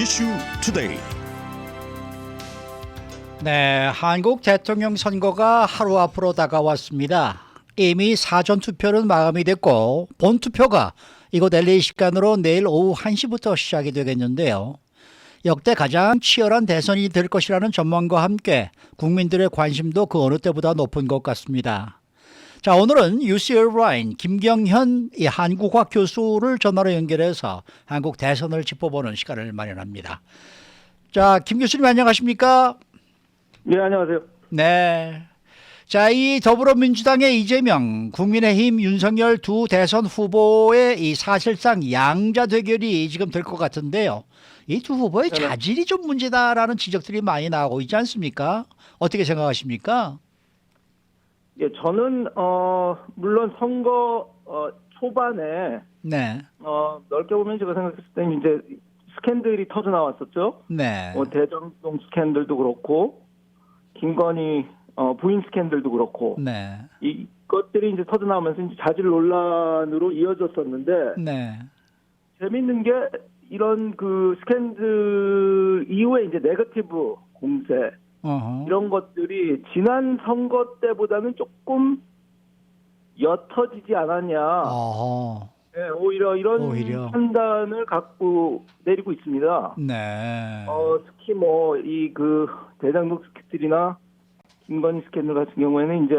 이슈 투데이. 네, 한국 대통령 선거가 하루 앞으로 다가왔습니다. 이미 사전투표는 마감이 됐고 본투표가 이곳 LA 시간으로 내일 오후 1시부터 시작이 되겠는데요. 역대 가장 치열한 대선이 될 것이라는 전망과 함께 국민들의 관심도 그 어느 때보다 높은 것 같습니다. 자, 오늘은 UC Irvine 김경현 한국학 교수를 전화로 연결해서 한국 대선을 짚어보는 시간을 마련합니다. 자, 김 교수님 안녕하십니까? 네, 안녕하세요. 네. 자, 이 더불어민주당의 이재명, 국민의힘 윤석열 두 대선 후보의 이 사실상 양자 대결이 지금 될 것 같은데요. 이 두 후보의 자질이 좀 문제다라는 지적들이 많이 나오고 있지 않습니까? 어떻게 생각하십니까? 예, 저는 물론 선거 초반에 네. 넓게 보면 제가 생각했을 때는 이제 스캔들이 터져 나왔었죠. 네. 대장동 스캔들도 그렇고 김건희 부인 스캔들도 그렇고 네. 이것들이 이제 터져 나오면서 이제 자질 논란으로 이어졌었는데 네. 재밌는 게 이런 그 스캔들 이후에 이제 네거티브 공세 어허. 이런 것들이 지난 선거 때보다는 조금 옅어지지 않았냐. 어허. 네, 오히려 이런 판단을 갖고 내리고 있습니다. 네. 특히 뭐 이 그 대장동 스캔들이나 김건희 스캔들 같은 경우에는 이제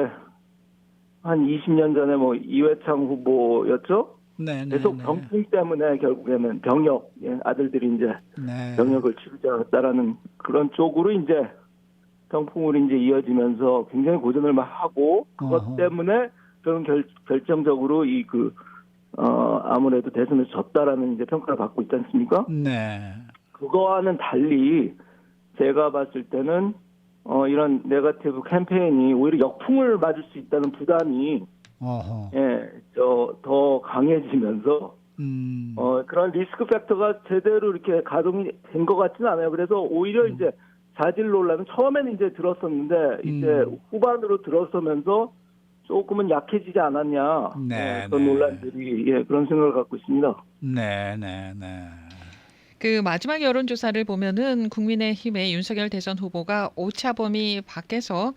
한 20년 전에 뭐 이회창 후보였죠. 네. 계속 병풍 때문에 결국에는 병역 아들들이 이제 네. 병역을 치르지 않았다라는 그런 쪽으로 이제 병풍으로 이제 이어지면서 굉장히 고전을 막 하고 그것 때문에 저는 결정적으로 아무래도 대선에서 졌다라는 이제 평가를 받고 있지 않습니까? 네. 그거와는 달리 제가 봤을 때는 이런 네거티브 캠페인이 오히려 역풍을 맞을 수 있다는 부담이 어허. 더 강해지면서 그런 리스크 팩터가 제대로 이렇게 가동이 된 것 같지는 않아요. 그래서 오히려 이제 자질 논란은 처음에는 이제 들었었는데 이제 후반으로 들어서면서 조금은 약해지지 않았냐. 네, 그런 논란들이 그런 생각을 갖고 있습니다. 네. 그 마지막 여론조사를 보면은 국민의힘의 윤석열 대선 후보가 오차범위 밖에서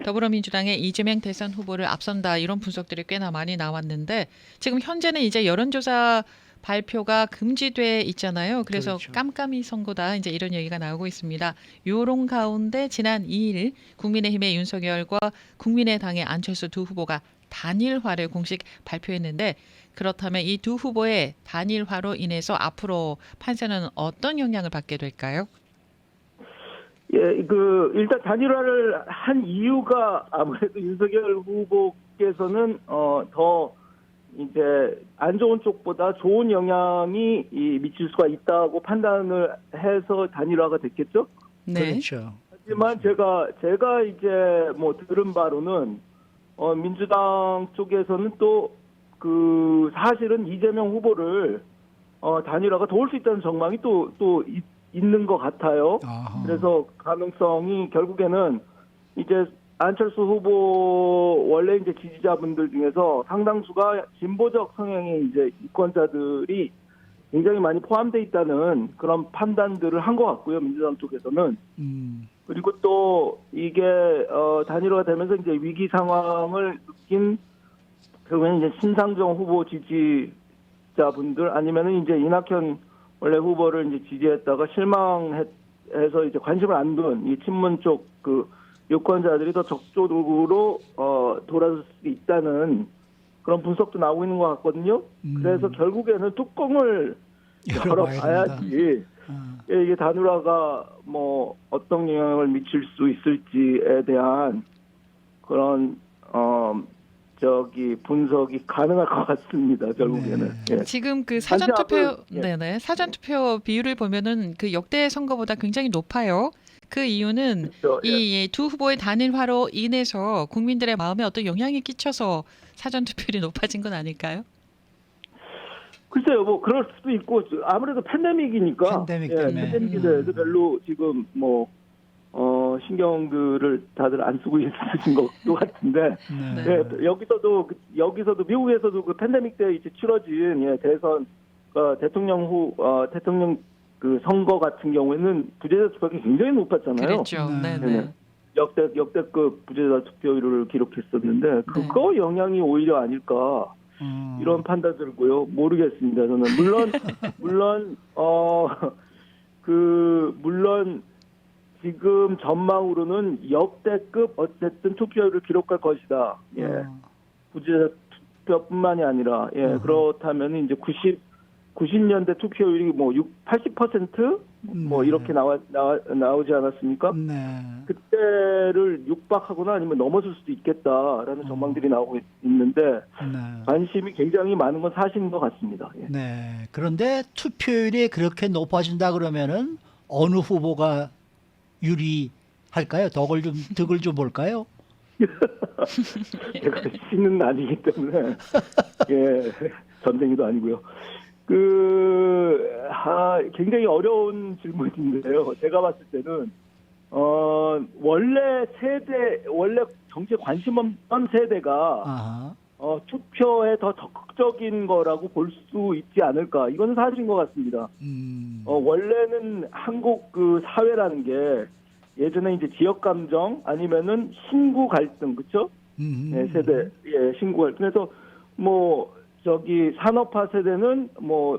더불어민주당의 이재명 대선 후보를 앞선다 이런 분석들이 꽤나 많이 나왔는데 지금 현재는 이제 여론조사 발표가 금지돼 있잖아요. 그래서 그렇죠. 깜깜이 선거다 이제 이런 얘기가 나오고 있습니다. 요런 가운데 지난 2일 국민의힘의 윤석열과 국민의당의 안철수 두 후보가 단일화를 공식 발표했는데 그렇다면 이 두 후보의 단일화로 인해서 앞으로 판세는 어떤 영향을 받게 될까요? 일단 단일화를 한 이유가 아무래도 윤석열 후보께서는 더 이제 안 좋은 쪽보다 좋은 영향이 미칠 수가 있다고 판단을 해서 단일화가 됐겠죠. 네. 그렇죠. 하지만 제가 이제 뭐 들은 바로는 민주당 쪽에서는 또 그 사실은 이재명 후보를 단일화가 도울 수 있다는 전망이 또 있는 것 같아요. 아하. 그래서 가능성이 결국에는 이제 안철수 후보 원래 이제 지지자분들 중에서 상당수가 진보적 성향의 이제 유권자들이 굉장히 많이 포함되어 있다는 그런 판단들을 한 것 같고요. 민주당 쪽에서는. 그리고 또 이게 단일화가 되면서 이제 위기 상황을 느낀 결국에는 이제 신상정 후보 지지자분들 아니면은 이제 이낙연 원래 후보를 이제 지지했다가 실망해서 이제 관심을 안 둔 이 친문 쪽 그 유권자들이 더 적극적으로 돌아설 수 있다는 그런 분석도 나오고 있는 것 같거든요. 그래서 결국에는 뚜껑을 열어봐야지 이게 단일화가 뭐 어떤 영향을 미칠 수 있을지에 대한 그런 분석이 가능할 것 같습니다. 결국에는. 네. 지금 그 사전투표 사전투표 비율을 보면은 그 역대 선거보다 굉장히 높아요. 그 이유는 그렇죠. 이 두 후보의 단일화로 인해서 국민들의 마음에 어떤 영향이 끼쳐서 사전투표율이 높아진 건 아닐까요? 글쎄요, 뭐 그럴 수도 있고 아무래도 팬데믹이니까 팬데믹 때문에. 팬데믹에 대해서 별로 지금 뭐 신경들을 다들 안 쓰고 있으신 것도 같은데 네. 여기서도 미국에서도 그 팬데믹 때 이제 치러진 대선 대통령 그 선거 같은 경우에는 부재자 투표율이 굉장히 높았잖아요. 그랬죠. 네. 네네. 역대급 부재자 투표율을 기록했었는데 그거 영향이 오히려 아닐까 이런 판단 들고요. 모르겠습니다. 저는 물론 지금 전망으로는 역대급 어쨌든 투표율을 기록할 것이다. 예. 부재자 투표뿐만이 아니라 그렇다면 이제 90년대 투표율이 뭐 80% 뭐 이렇게 나오지 않았습니까? 네. 그때를 육박하거나 아니면 넘어설 수도 있겠다라는 전망들이 나오고 있는데 네. 관심이 굉장히 많은 건 사실인 것 같습니다. 예. 네. 그런데 투표율이 그렇게 높아진다 그러면은 어느 후보가 유리할까요? 덕을 좀 볼까요? 제가 신은 아니기 때문에 전쟁이도 아니고요. 굉장히 어려운 질문인데요. 제가 봤을 때는 원래 정치에 관심 없던 세대가 아하. 투표에 더 적극적인 거라고 볼 수 있지 않을까. 이거는 사실인 것 같습니다. 원래는 한국 그 사회라는 게 예전에 이제 지역 감정 아니면은 신구 갈등, 그렇죠? 세대, 신구 갈등. 그래서 산업화 세대는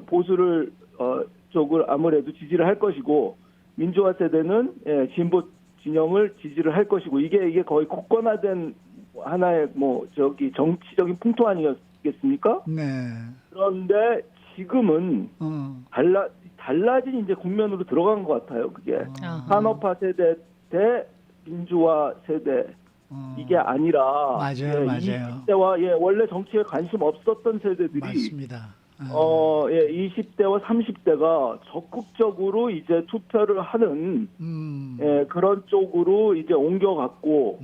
보수를 쪽을 아무래도 지지를 할 것이고 민주화 세대는 진보 진영을 지지를 할 것이고 이게 거의 굳건화된 하나의 정치적인 풍토 아니겠습니까? 네. 그런데 지금은 달라진 이제 국면으로 들어간 것 같아요. 그게 산업화 세대 대 민주화 세대 이게 아니라 맞아요. 20대와 원래 정치에 관심 없었던 세대들이 맞습니다. 20대와 30대가 적극적으로 이제 투표를 하는 그런 쪽으로 이제 옮겨갔고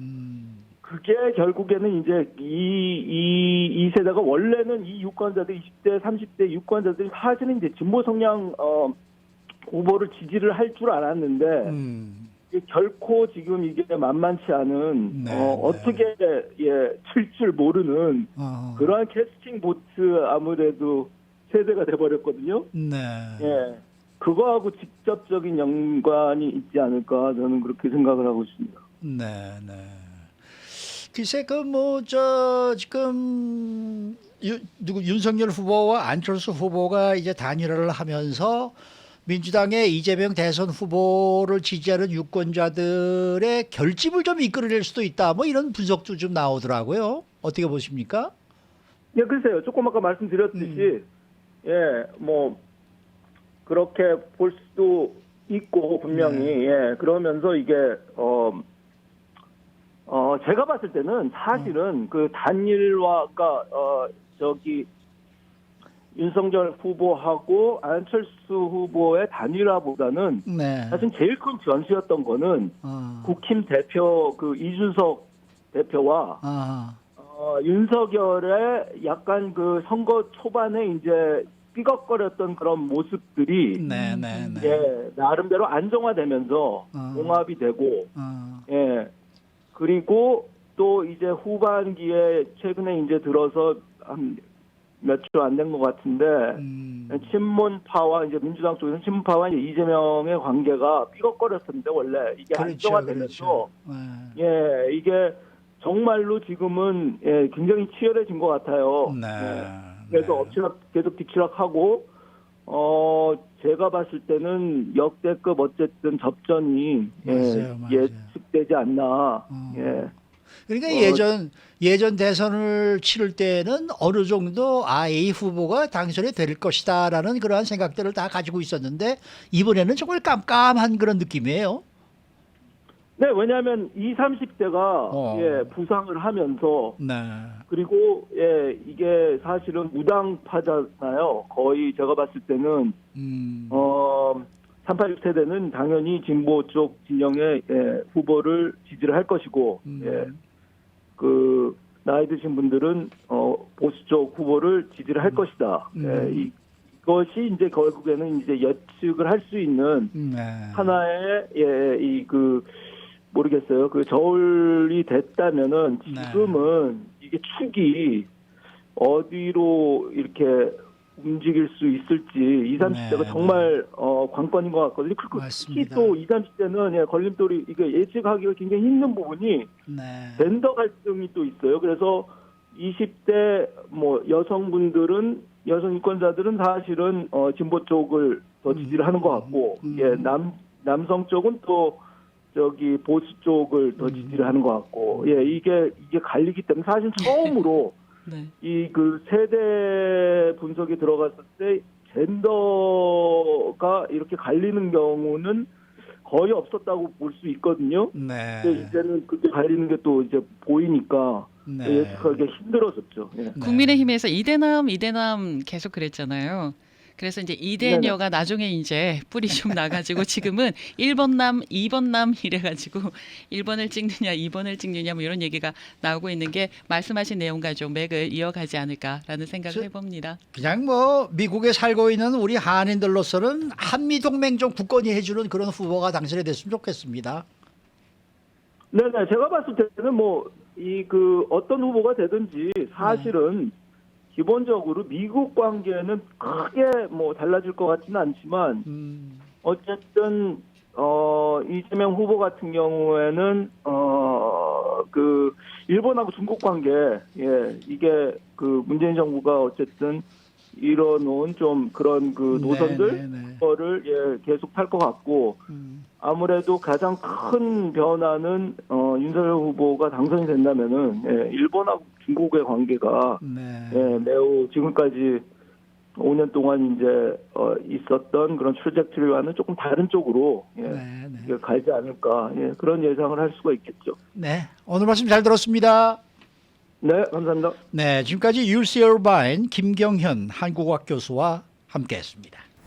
그게 결국에는 이제 이 세대가 원래는 이 유권자들 20대, 30대 유권자들이 사실은 이제 진보 성향 후보를 지지를 할 줄 알았는데 결코 지금 이게 만만치 않은 어떻게 칠 줄 모르는 그러한 캐스팅 보트 아무래도 세대가 돼버렸거든요. 네. 그거하고 직접적인 연관이 있지 않을까 저는 그렇게 생각을 하고 있습니다. 네. 글쎄 지금 윤석열 후보와 안철수 후보가 이제 단일화를 하면서 민주당의 이재명 대선 후보를 지지하는 유권자들의 결집을 좀 이끌어낼 수도 있다. 이런 분석도 좀 나오더라고요. 어떻게 보십니까? 글쎄요. 조금 아까 말씀드렸듯이 그렇게 볼 수도 있고 분명히 그러면서 이게 제가 봤을 때는 사실은 그 단일화가 윤석열 후보하고 안철수 후보의 단일화보다는 사실 제일 큰 변수였던 거는 국힘 대표 이준석 대표와 윤석열의 약간 그 선거 초반에 이제 삐걱거렸던 그런 모습들이 나름대로 안정화되면서 봉합이 되고 그리고 또 이제 후반기에 최근에 이제 들어서 한 몇 주 안 된 것 같은데 친문파와 이제 민주당 쪽에서는 친문파와 이제 이재명의 관계가 삐걱거렸었는데 원래 이게 안정화되면서 이게 정말로 지금은 굉장히 치열해진 것 같아요. 그래서 엎치락 계속 뒤치락하고 제가 봤을 때는 역대급 어쨌든 접전이 예측되지 않나. 그러니까 예전 대선을 치를 때는 어느 정도 A 후보가 당선이 될 것이다라는 그러한 생각들을 다 가지고 있었는데 이번에는 정말 깜깜한 그런 느낌이에요. 네, 왜냐하면 20, 30대가 부상을 하면서 그리고 이게 사실은 무당파잖아요. 거의 제가 봤을 때는 386 세대는 당연히 진보 쪽 진영의 후보를 지지를 할 것이고 그 나이 드신 분들은 보수 쪽 후보를 지지를 할 것이다. 이것이 이제 결국에는 이제 예측을 할 수 있는 하나의 모르겠어요. 그 저울이 됐다면은 지금은 이게 축이 어디로 이렇게 움직일 수 있을지 20, 30대가 네, 정말 관건인 것 같거든요. 그리고 특히 맞습니다. 또 20, 30대는 예, 걸림돌이 이게 예측하기가 굉장히 힘든 부분이 네. 젠더 갈등이 또 있어요. 그래서 20대 뭐 여성분들은 여성 유권자들은 사실은 진보 쪽을 더 지지를 하는 것 같고 예, 남성 쪽은 또 저기 보수 쪽을 더 지지를 하는 것 같고 예, 이게 갈리기 때문에 사실 처음으로 네. 이 그 세대 분석에 들어갔을 때 젠더가 이렇게 갈리는 경우는 거의 없었다고 볼 수 있거든요. 네. 근데 이제는 그게 갈리는 게 또 이제 보이니까 네. 예측하기가 힘들어졌죠. 예. 국민의힘에서 이대남 계속 그랬잖아요. 그래서 이제 이대녀가 나중에 이제 뿌리 좀 나가지고 지금은 1번 남, 2번 남 이래가지고 1번을 찍느냐, 2번을 찍느냐 뭐 이런 얘기가 나오고 있는 게 말씀하신 내용과 좀 맥을 이어가지 않을까라는 생각을 해봅니다. 그냥 뭐 미국에 살고 있는 우리 한인들로서는 한미 동맹 좀 굳건히 해주는 그런 후보가 당선이 됐으면 좋겠습니다. 네네, 제가 봤을 때는 뭐 이 그 어떤 후보가 되든지 사실은 기본적으로 미국 관계는 크게 뭐 달라질 것 같지는 않지만 어쨌든 이재명 후보 같은 경우에는 그 일본하고 중국 관계 예 이게 그 문재인 정부가 어쨌든 이뤄놓은 좀 그런 그 노선들 거를 예 계속 탈 것 같고 아무래도 가장 큰 변화는 윤석열 후보가 당선이 된다면은 예, 일본하고 중국의 관계가 예, 매우 지금까지 5년 동안 이제 있었던 그런 트래젝토리와는 조금 다른 쪽으로 예, 이게 가지 않을까 예, 그런 예상을 할 수가 있겠죠. 네, 오늘 말씀 잘 들었습니다. 네, 감사합니다. 네, 지금까지 UC 얼바인 김경현 한국어학 교수와 함께했습니다.